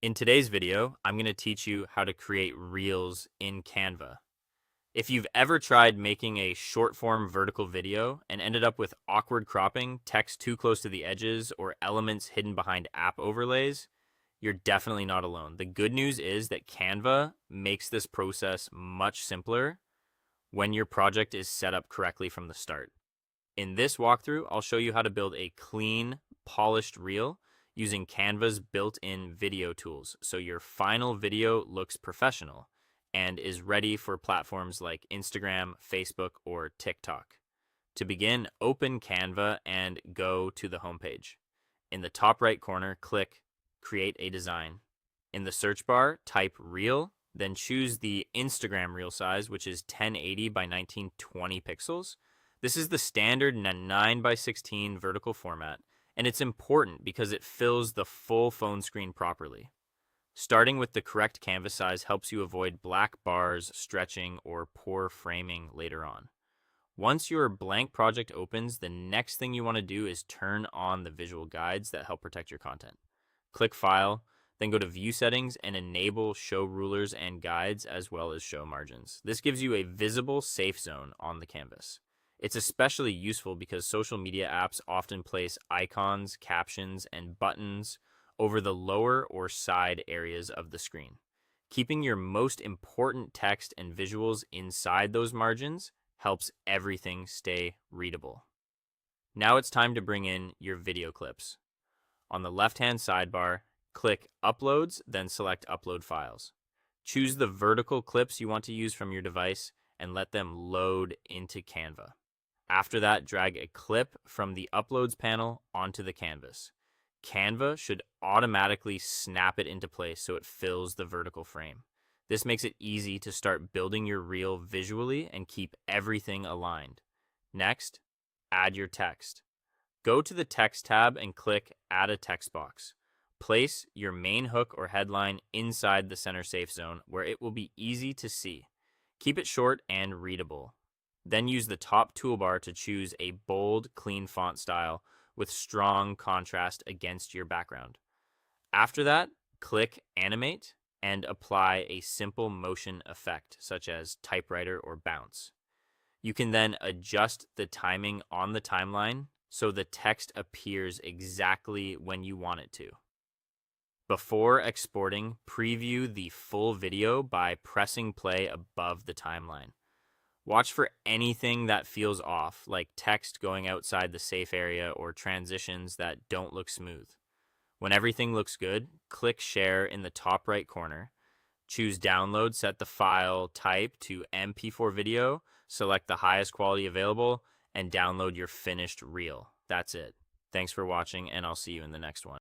In today's video, I'm going to teach you how to create reels in Canva. If you've ever tried making a short form vertical video and ended up with awkward cropping, text too close to the edges, or elements hidden behind app overlays, you're definitely not alone. The good news is that Canva makes this process much simpler when your project is set up correctly from the start. In this walkthrough, I'll show you how to build a clean, polished reel using Canva's built-in video tools, so your final video looks professional and is ready for platforms like Instagram, Facebook, or TikTok. To begin, open Canva and go to the homepage. In the top right corner, click Create a Design. In the search bar, type Reel, then choose the Instagram reel size, which is 1080 by 1920 pixels. This is the standard 9 by 16 vertical format, and it's important because it fills the full phone screen properly. Starting with the correct canvas size helps you avoid black bars, stretching, or poor framing later on. Once your blank project opens, the next thing you want to do is turn on the visual guides that help protect your content. Click File, then go to View Settings and enable Show Rulers and Guides as well as Show Margins. This gives you a visible safe zone on the canvas. It's especially useful because social media apps often place icons, captions, and buttons over the lower or side areas of the screen. Keeping your most important text and visuals inside those margins helps everything stay readable. Now it's time to bring in your video clips. On the left-hand sidebar, click Uploads, then select Upload Files. Choose the vertical clips you want to use from your device and let them load into Canva. After that, drag a clip from the Uploads panel onto the canvas. Canva should automatically snap it into place so it fills the vertical frame. This makes it easy to start building your reel visually and keep everything aligned. Next, add your text. Go to the Text tab and click Add a Text Box. Place your main hook or headline inside the center safe zone where it will be easy to see. Keep it short and readable. Then use the top toolbar to choose a bold, clean font style with strong contrast against your background. After that, click Animate and apply a simple motion effect, such as typewriter or bounce. You can then adjust the timing on the timeline so the text appears exactly when you want it to. Before exporting, preview the full video by pressing play above the timeline. Watch for anything that feels off, like text going outside the safe area or transitions that don't look smooth. When everything looks good, click Share in the top right corner. Choose Download, set the file type to MP4 video, select the highest quality available, and download your finished reel. That's it. Thanks for watching, and I'll see you in the next one.